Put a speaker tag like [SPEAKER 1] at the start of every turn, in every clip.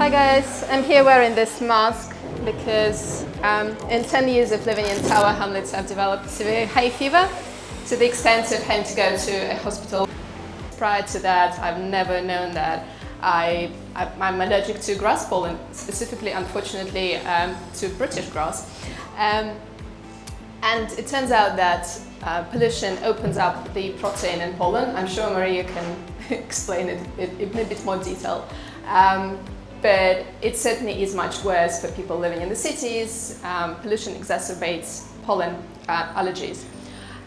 [SPEAKER 1] Hi guys, I'm here wearing this mask because in 10 years of living in Tower Hamlets I've developed severe hay fever to the extent of having to go to a hospital. Prior to that I've never known that I'm allergic to grass pollen, specifically unfortunately to British grass. And it turns out that pollution opens up the protein in pollen. I'm sure Maria can explain it in a bit more detail. But it certainly is much worse for people living in the cities. Pollution exacerbates pollen allergies.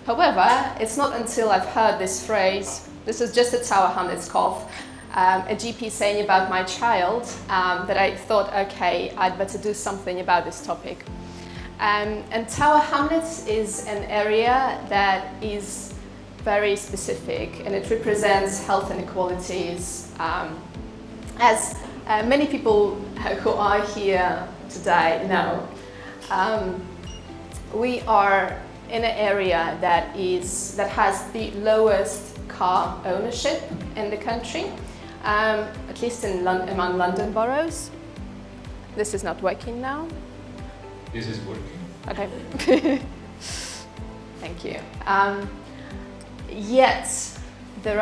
[SPEAKER 1] However, it's not until I've heard this phrase, this is just a Tower Hamlets cough, a GP saying about my child, that I thought, okay, I'd better do something about this topic. And Tower Hamlets is an area that is very specific and it represents health inequalities. As many people who are here today know, we are in an area that has the lowest car ownership in the country, at least among London boroughs. This is not working now.
[SPEAKER 2] This is working.
[SPEAKER 1] Okay. Thank you. Yet there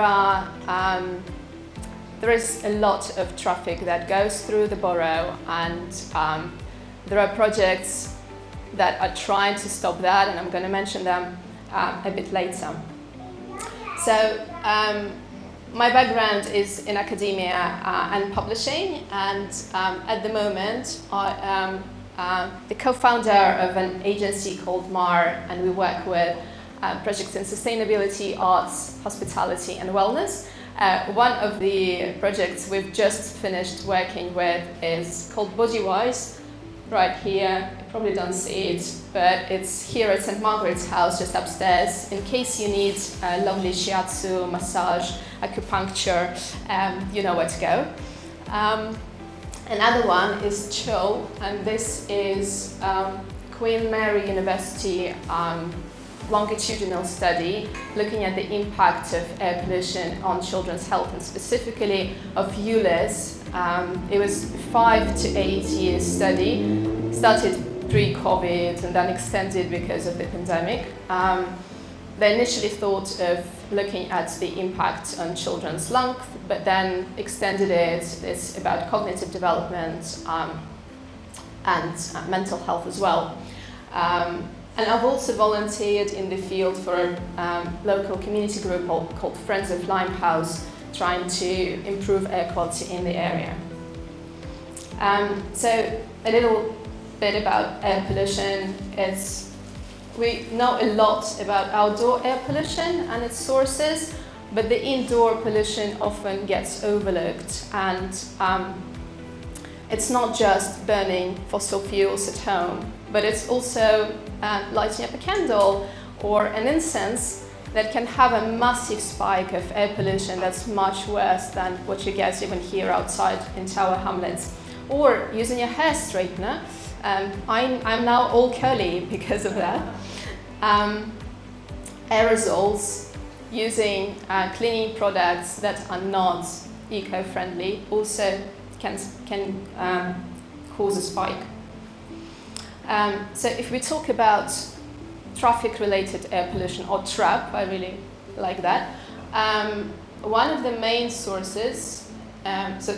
[SPEAKER 1] is a lot of traffic that goes through the borough, and there are projects that are trying to stop that, and I'm going to mention them a bit later. So my background is in academia and publishing, and at the moment I am the co-founder of an agency called MAR, and we work with projects in sustainability, arts, hospitality and wellness. One of the projects we've just finished working with is called Bodywise, right here. You probably don't see it, but it's here at St. Margaret's House, just upstairs. In case you need a lovely shiatsu, massage, acupuncture, you know where to go. Another one is Chill, and this is Queen Mary University longitudinal study looking at the impact of air pollution on children's health, and specifically of ULEZ. It was 5 to 8 years study, started pre-COVID and then extended because of the pandemic. They initially thought of looking at the impact on children's lungs, but then extended it. It's about cognitive development and mental health as well. And I've also volunteered in the field for a local community group called Friends of Limehouse, trying to improve air quality in the area. So a little bit about air pollution. We know a lot about outdoor air pollution and its sources, but the indoor pollution often gets overlooked, and it's not just burning fossil fuels at home, but it's also lighting up a candle or an incense that can have a massive spike of air pollution that's much worse than what you get even here outside in Tower Hamlets. Or using a hair straightener. I'm now all curly because of that. Aerosols, using cleaning products that are not eco-friendly, also can cause a spike. So if we talk about traffic-related air pollution, or TRAP, I really like that. One of the main sources, you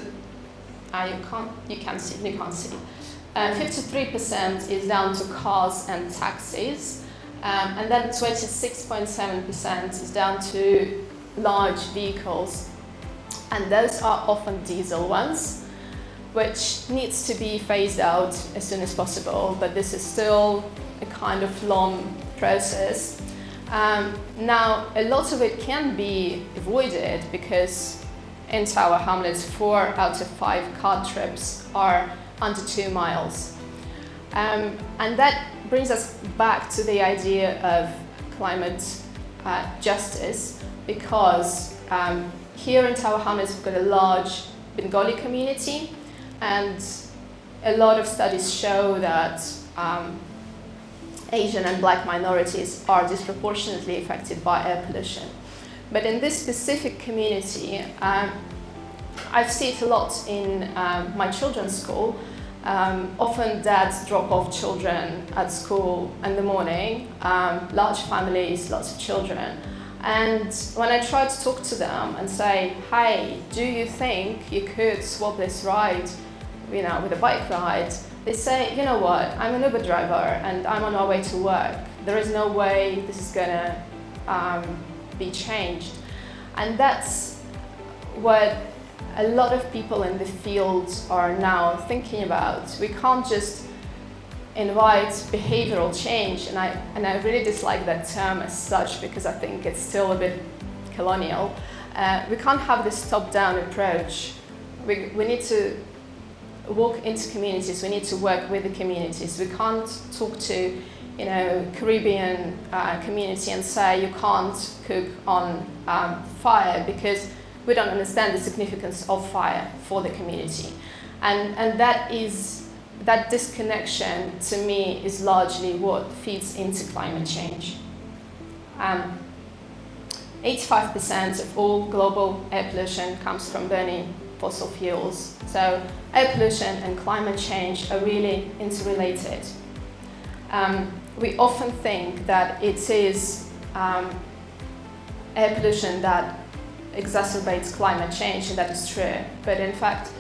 [SPEAKER 1] can't see. 53% is down to cars and taxis, and then 26.7% is down to large vehicles, and those are often diesel ones, which needs to be phased out as soon as possible, but this is still a kind of long process. Now, a lot of it can be avoided because in Tower Hamlets, 4 out of 5 car trips are under 2 miles. And that brings us back to the idea of climate justice, because here in Tower Hamlets we've got a large Bengali community, and a lot of studies show that Asian and Black minorities are disproportionately affected by air pollution. But in this specific community, I see it a lot in my children's school. Often dads drop off children at school in the morning, large families, lots of children. And when I try to talk to them and say, hey, do you think you could swap this ride, with a bike ride? They say, you know what, I'm an Uber driver and I'm on my way to work. There is no way this is gonna be changed. And that's what a lot of people in the field are now thinking about. We can't just invite behavioral change, and I really dislike that term as such because I think it's still a bit colonial. We can't have this top-down approach. We need to walk into communities, we need to work with the communities. We can't talk to Caribbean community and say you can't cook on fire because we don't understand the significance of fire for the community. And that disconnection, to me, is largely what feeds into climate change. 85% of all global air pollution comes from burning fossil fuels. So air pollution and climate change are really interrelated. We often think that it is air pollution that exacerbates climate change, and that is true. But in fact,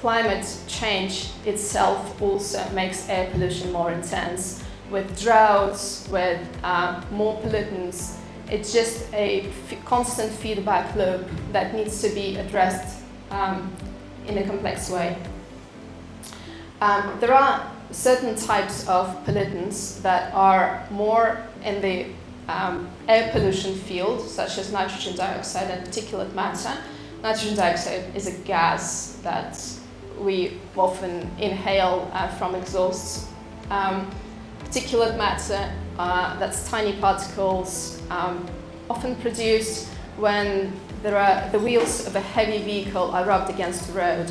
[SPEAKER 1] climate change itself also makes air pollution more intense, with droughts, with more pollutants. It's just a constant feedback loop that needs to be addressed in a complex way. There are certain types of pollutants that are more in the air pollution field, such as nitrogen dioxide and particulate matter. Nitrogen dioxide is a gas that we often inhale from exhausts. Particulate matter, that's tiny particles, often produced when the wheels of a heavy vehicle are rubbed against the road.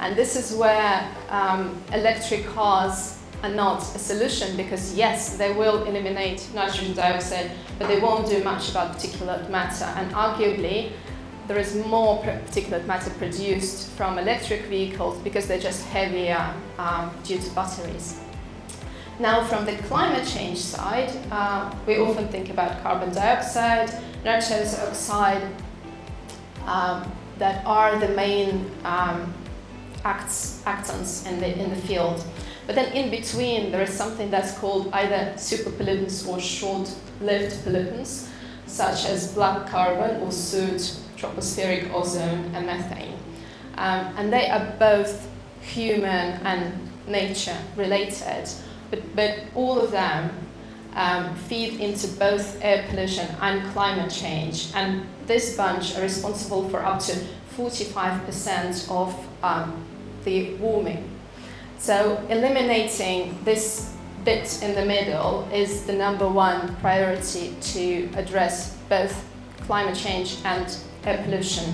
[SPEAKER 1] And this is where electric cars are not a solution, because yes, they will eliminate nitrogen dioxide, but they won't do much about particulate matter. And arguably, there is more particulate matter produced from electric vehicles because they're just heavier due to batteries. Now, from the climate change side, we often think about carbon dioxide, nitrous oxide, that are the main actants in the field. But then in between, there is something that's called either superpollutants or short-lived pollutants, such as black carbon or soot, tropospheric ozone, and methane. And they are both human and nature related, but all of them feed into both air pollution and climate change. And this bunch are responsible for up to 45% of the warming. So eliminating this bit in the middle is the number one priority to address both climate change and air pollution.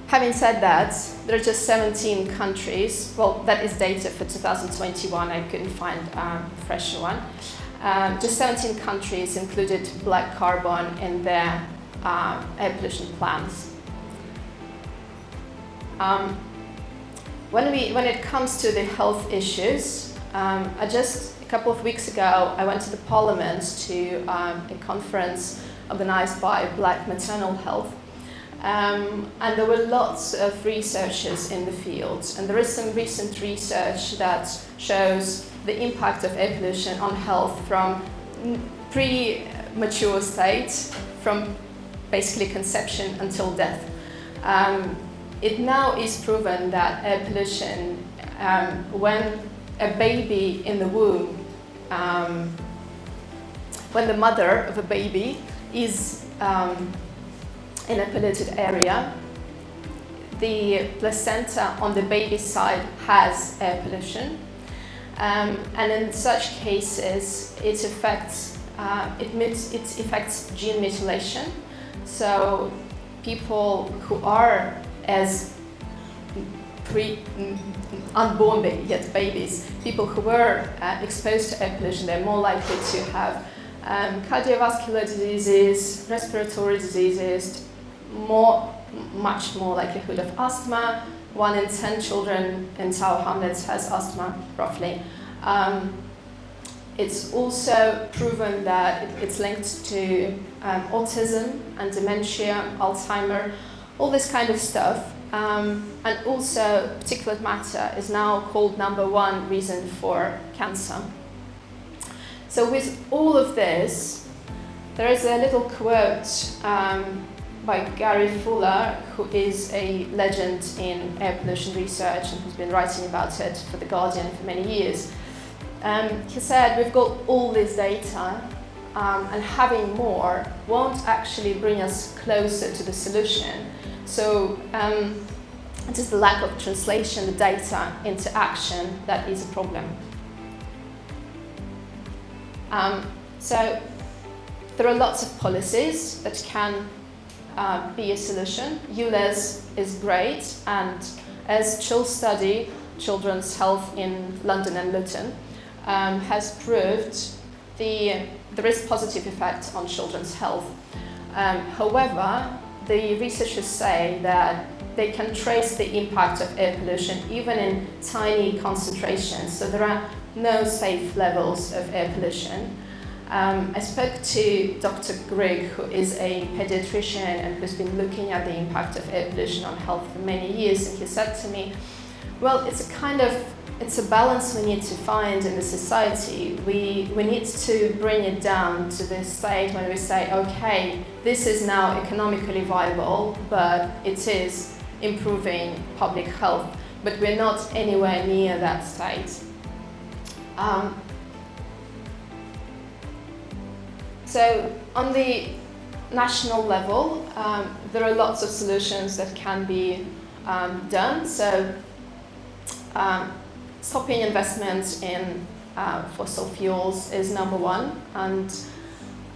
[SPEAKER 1] Having said that, there are just 17 countries, well, that is data for 2021, I couldn't find a fresher one. Just 17 countries included black carbon in their air pollution plans. When it comes to the health issues, a couple of weeks ago, I went to the Parliament to a conference organized by Black Maternal Health. And there were lots of researchers in the field. And there is some recent research that shows the impact of air pollution on health from pre-mature state, from basically conception until death. It now is proven that air pollution, when a baby in the womb, when the mother of a baby is in a polluted area, the placenta on the baby's side has air pollution. And in such cases, it affects gene mutilation. So people who are as unborn yet babies, people who were exposed to air pollution, they're more likely to have cardiovascular diseases, respiratory diseases, more much more likelihood of asthma. 1 in 10 children in Tower Hamlets has asthma, roughly. It's also proven that it's linked to autism and dementia, Alzheimer, all this kind of stuff. And also particulate matter is now called #1 reason for cancer. So with all of this, there is a little quote by Gary Fuller, who is a legend in air pollution research and who's been writing about it for The Guardian for many years. He said, we've got all this data and having more won't actually bring us closer to the solution. So it is the lack of translation, the data into action that is a problem. So there are lots of policies that can be a solution. ULEZ is great, and as CHIL study, Children's Health in London and Luton, has proved there is positive effect on children's health. However, the researchers say that they can trace the impact of air pollution even in tiny concentrations, so there are no safe levels of air pollution. I spoke to Dr. Grigg, who is a pediatrician and who's been looking at the impact of air pollution on health for many years, and he said to me, well, it's a balance we need to find in the society. We need to bring it down to the state when we say, okay, this is now economically viable, but it is improving public health, but we're not anywhere near that state. So on the national level, there are lots of solutions that can be done. So stopping investments in fossil fuels is #1,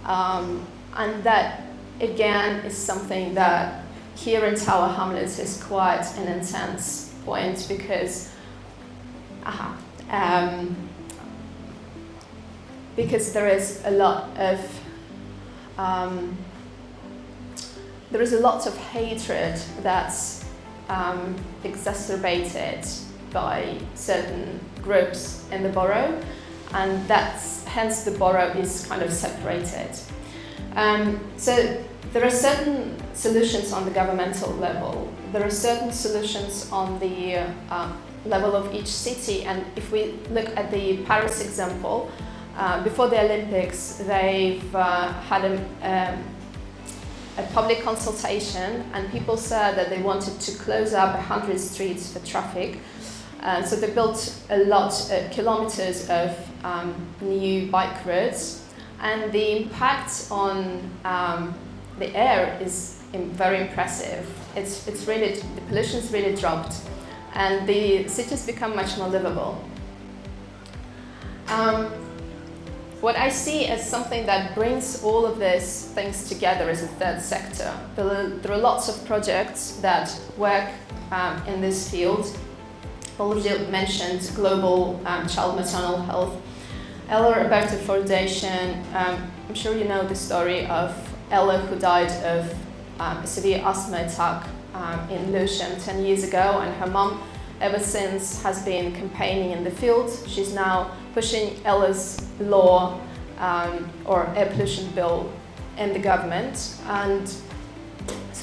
[SPEAKER 1] and that again is something that here in Tower Hamlets is quite an intense point because there is a lot of hatred that's exacerbated by certain groups in the borough, and hence the borough is kind of separated. So there are certain solutions on the governmental level. There are certain solutions on the level of each city, and if we look at the Paris example, before the Olympics, they've had a public consultation, and people said that they wanted to close up 100 streets for traffic. So they built a lot of kilometers of new bike roads, and the impact on the air is very impressive. It's really, the pollution's really dropped, and the cities become much more livable. What I see as something that brings all of these things together is a third sector. There are lots of projects that work in this field. All of you mentioned global child maternal health. Ella Roberta Foundation, I'm sure you know the story of Ella, who died of a severe asthma attack in Luton 10 years ago, and her mum ever since has been campaigning in the field. She's now pushing Ella's law or air pollution bill in the government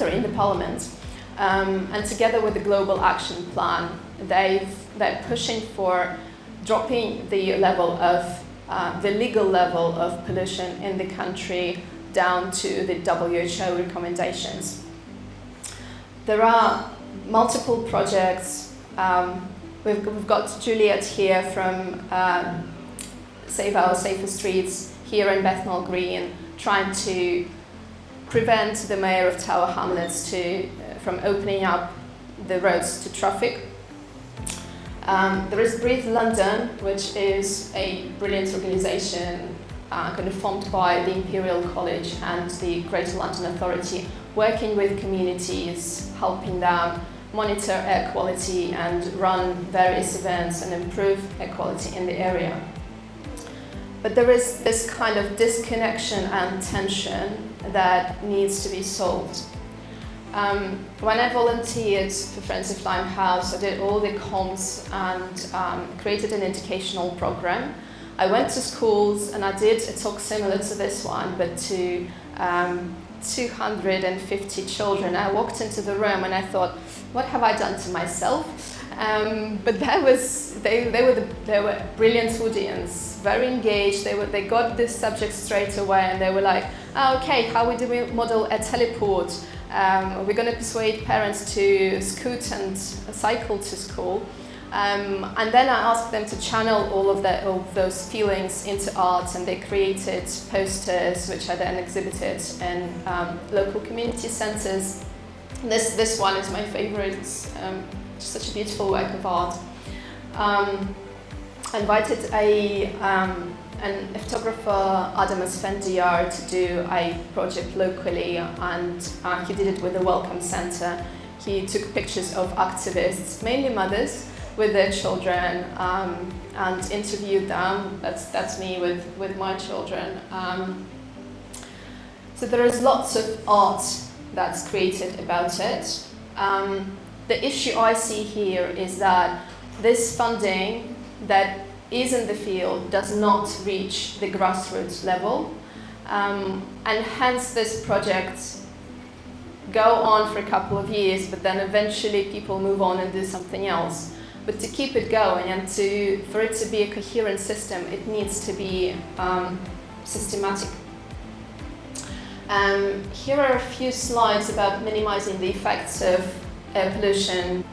[SPEAKER 1] in the parliament. And together with the Global Action Plan, they're pushing for dropping the level of the legal level of pollution in the country down to the WHO recommendations. There are multiple projects. We've got Juliet here from Save Our Safer Streets here in Bethnal Green, trying to prevent the mayor of Tower Hamlets from opening up the roads to traffic. There is Breathe London, which is a brilliant organisation kind of formed by the Imperial College and the Greater London Authority, working with communities, helping them monitor air quality and run various events and improve air quality in the area. But there is this kind of disconnection and tension that needs to be solved. When I volunteered for Friends of Limehouse, I did all the comms and created an educational program. I went to schools and I did a talk similar to this one, but to 250 children. I walked into the room and I thought, what have I done to myself? But they were brilliant audience, very engaged. They got this subject straight away, and they were like, oh, okay, how do we model a teleport? We're going to persuade parents to scoot and cycle to school. And then I asked them to channel all of those feelings into art, and they created posters which I then exhibited in local community centres. This one is my favourite. It's such a beautiful work of art. I invited an photographer, Adam Asfendiyar, to do a project locally, and he did it with the Welcome Centre. He took pictures of activists, mainly mothers, with their children, and interviewed them. That's me with my children. So there is lots of art that's created about it. The issue I see here is that this funding that is in the field does not reach the grassroots level, and hence this project go on for a couple of years, but then eventually people move on and do something else. But to keep it going and for it to be a coherent system, it needs to be systematic. Here are a few slides about minimizing the effects of air pollution.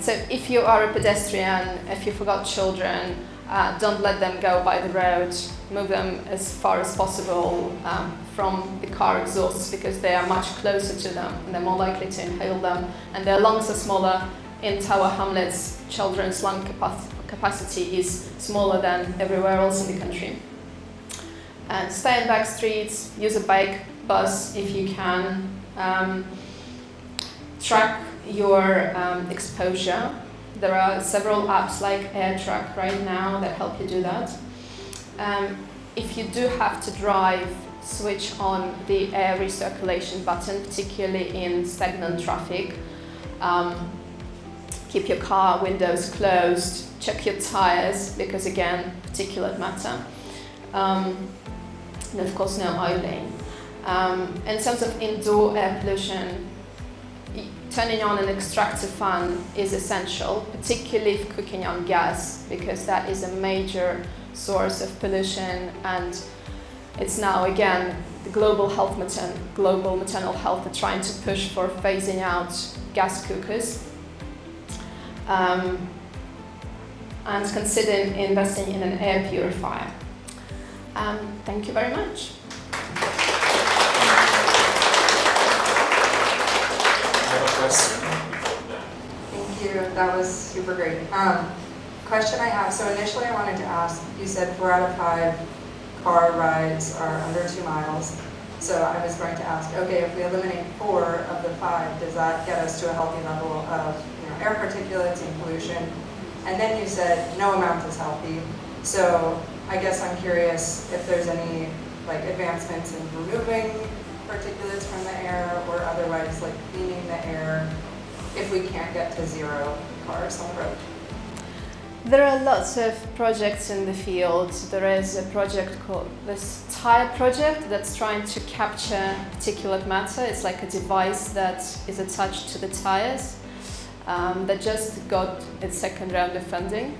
[SPEAKER 1] So if you are a pedestrian, if you forgot children, don't let them go by the road. Move them as far as possible from the car exhausts, because they are much closer to them and they're more likely to inhale them, and their lungs are smaller. In Tower Hamlets, children's lung capacity is smaller than everywhere else in the country. And stay in back streets, use a bike, bus if you can. Track your exposure. There are several apps like AirTrack right now that help you do that. If you do have to drive, switch on the air recirculation button, particularly in stagnant traffic. Keep your car windows closed, check your tires, because again, particulate matter. And of course, no idling. In terms of indoor air pollution, turning on an extractor fan is essential, particularly if cooking on gas, because that is a major source of pollution, and it's now again the global maternal health are trying to push for phasing out gas cookers. And consider investing in an air purifier. Thank you very much.
[SPEAKER 3] Thank you, that was super great. Question I have, so initially I wanted to ask, you said 4 out of 5 car rides are under 2 miles. So I was going to ask, okay, if we eliminate 4 of the 5, does that get us to a healthy level of air particulates and pollution? And then you said no amount is healthy. So I guess I'm curious if there's any advancements in removing particulates from the air, or otherwise cleaning the air, if we can't get to 0 cars on the road.
[SPEAKER 1] There are lots of projects in the field. There is a project called this tire project that's trying to capture particulate matter. It's like a device that is attached to the tires. That just got its second round of funding.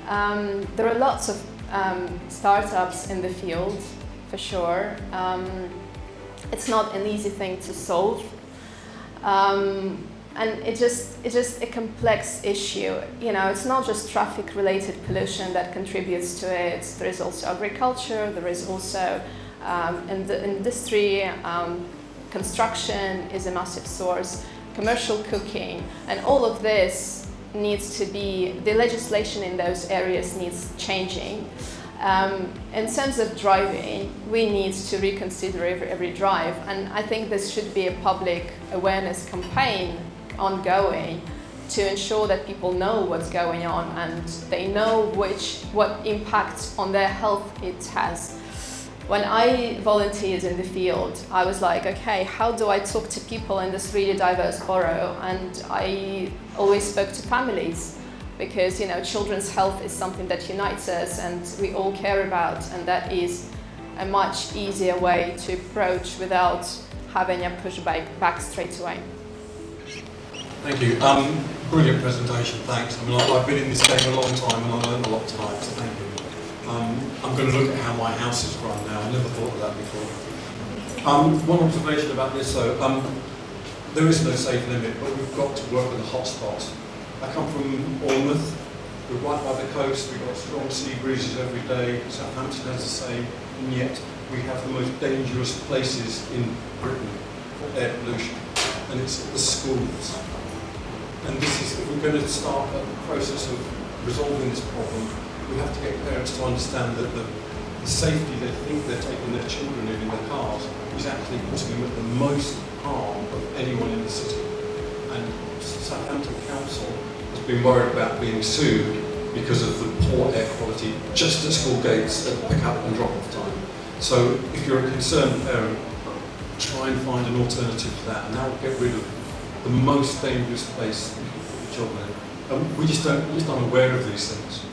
[SPEAKER 1] There are lots of startups in the field, for sure. It's not an easy thing to solve, and it's just a complex issue. It's not just traffic-related pollution that contributes to it. There is also agriculture. There is also in the industry. Construction is a massive source. Commercial cooking, and all of this needs to be, the legislation in those areas needs changing. In terms of driving, we need to reconsider every drive, and I think this should be a public awareness campaign ongoing to ensure that people know what's going on and they know what impact on their health it has. When I volunteered in the field, I was like, okay, how do I talk to people in this really diverse borough? And I always spoke to families because, you know, children's health is something that unites us and we all care about, and that is a much easier way to approach without having a pushback back straight away.
[SPEAKER 4] Thank you. Brilliant presentation, thanks. I mean, I've been in this game a long time and I learned a lot tonight, so thank you. I'm going to look at how my house is run now. I never thought of that before. One observation about this though, there is no safe limit, but we've got to work with the hotspots. I come from Bournemouth, we're right by the coast, we've got strong sea breezes every day, Southampton has the same, and yet we have the most dangerous places in Britain for air pollution, and it's the schools. And this is, if we're going to start a process of resolving this problem, we have to get parents to understand that the safety they think they're taking their children in their cars is actually putting them at the most harm of anyone in the city. And Southampton Council has been worried about being sued because of the poor air quality just at school gates at pick-up and drop-off time. So if you're a concerned parent, try and find an alternative to that, and that will get rid of the most dangerous place for children. We're just unaware of these things.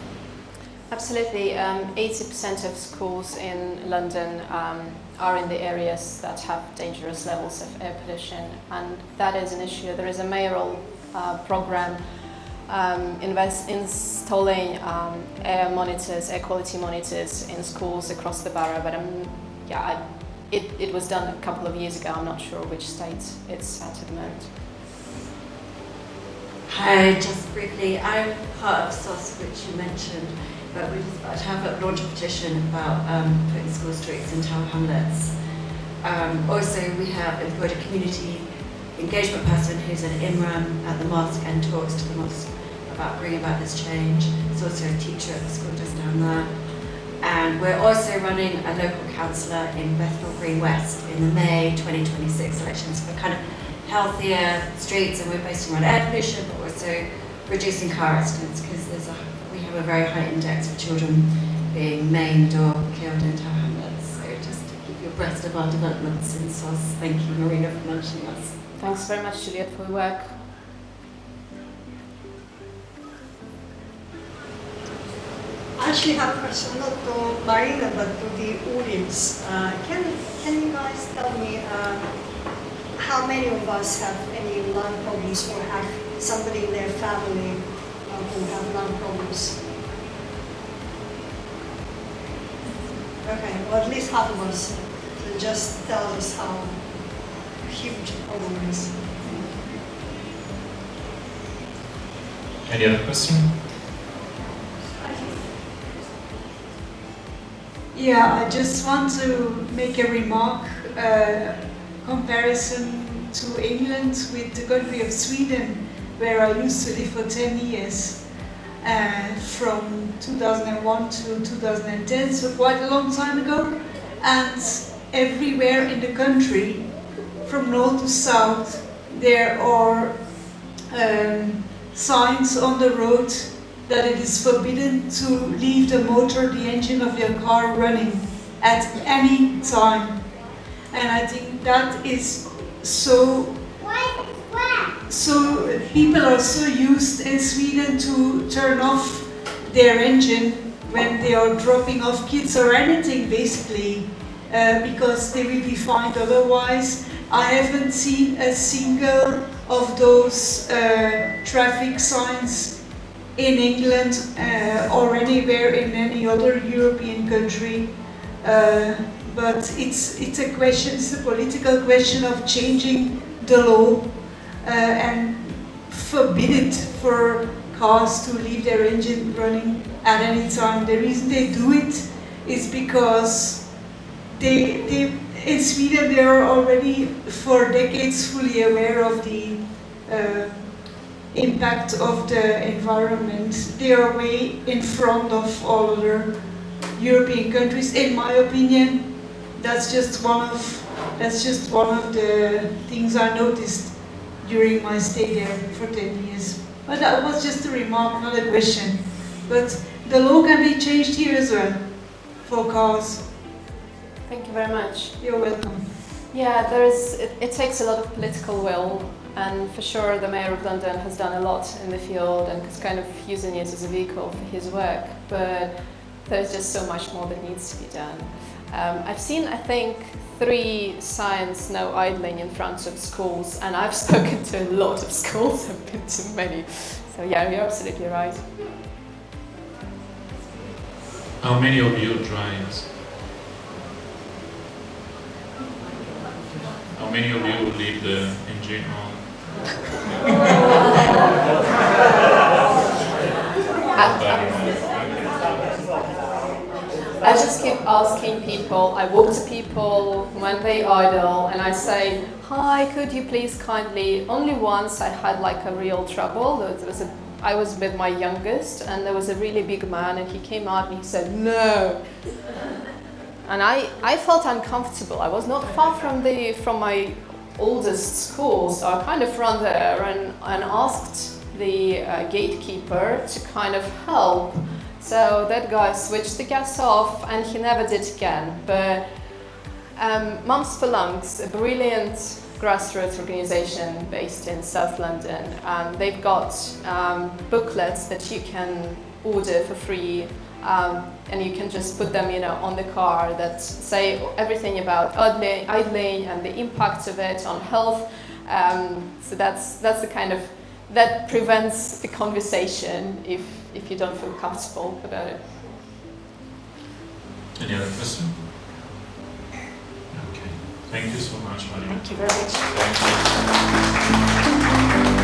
[SPEAKER 1] Absolutely. 80% of schools in London are in the areas that have dangerous levels of air pollution, and that is an issue. There is a mayoral program installing air monitors, air quality monitors in schools across the borough, but it was done a couple of years ago. I'm not sure which state it's at the moment.
[SPEAKER 5] Hi, just briefly, I'm part of SOS, which you mentioned, but we're just about to have a launch a petition about putting school streets in Tower Hamlets. Also, we have employed a community engagement person who's an imam at the mosque and talks to the mosque about bringing about this change. There's also a teacher at the school just down there. And we're also running a local councillor in Bethnal Green West in the May 2026 elections for kind of healthier streets, and we're basing on air pollution, but also reducing car accidents, because we have a very high index of children being maimed or killed in Tower Hamlets. So just to keep you abreast of our developments in SOS. Thank you, Marina, for mentioning us.
[SPEAKER 1] Thanks very much, Juliet, for your work.
[SPEAKER 6] I actually have a question, not to Marina, but to the audience. Can you guys tell me how many of us have any lung problems or have somebody in their family who have lung problems? Okay, well at least half of us. So just tell us how huge the problem is.
[SPEAKER 2] Any other question?
[SPEAKER 7] Yeah, I just want to make a remark, comparison to England with the country of Sweden, where I used to live for 10 years, from 2001 to 2010, so quite a long time ago. And everywhere in the country, from north to south, there are signs on the road that it is forbidden to leave the motor, the engine of your car running at any time. And I think that is so people are so used in Sweden to turn off their engine when they are dropping off kids or anything, basically, because they will be fined otherwise. I haven't seen a single of those traffic signs in England or anywhere in any other European country. But it's a question, it's a political question of changing the law and forbid it for cars to leave their engine running at any time. The reason they do it is because in Sweden they are already for decades fully aware of the impact of the environment. They are way in front of all other European countries, in my opinion. That's just one of the things I noticed during my stay there for 10 years. But that was just a remark, not a question. But the law can be changed here as well for cars.
[SPEAKER 1] Thank you very much.
[SPEAKER 7] You're welcome.
[SPEAKER 1] Yeah, it takes a lot of political will, and for sure the Mayor of London has done a lot in the field and is kind of using it as a vehicle for his work, but there's just so much more that needs to be done. I've seen, I think, 3 signs no idling in front of schools, and I've spoken to a lot of schools, I've been to many. So yeah, you're absolutely right.
[SPEAKER 2] How many of you drive? How many of you leave the engine on?
[SPEAKER 1] I just keep asking people, I walk to people when they idle and I say, hi, could you please kindly, only once I had like a real trouble. I was with my youngest and there was a really big man and he came out and he said, no. And I felt uncomfortable. I was not far from my oldest school, so I kind of ran there and asked the gatekeeper to kind of help. So that guy switched the gas off and he never did again. But Mums for Lungs, a brilliant grassroots organisation based in South London, they've got booklets that you can order for free, and you can just put them, on the car that say everything about idling and the impact of it on health. So that's the kind of, that prevents the conversation if you don't feel comfortable about it.
[SPEAKER 2] Any other question? Okay. Thank you so much, Marina.
[SPEAKER 1] Thank you very much.
[SPEAKER 2] Thank you.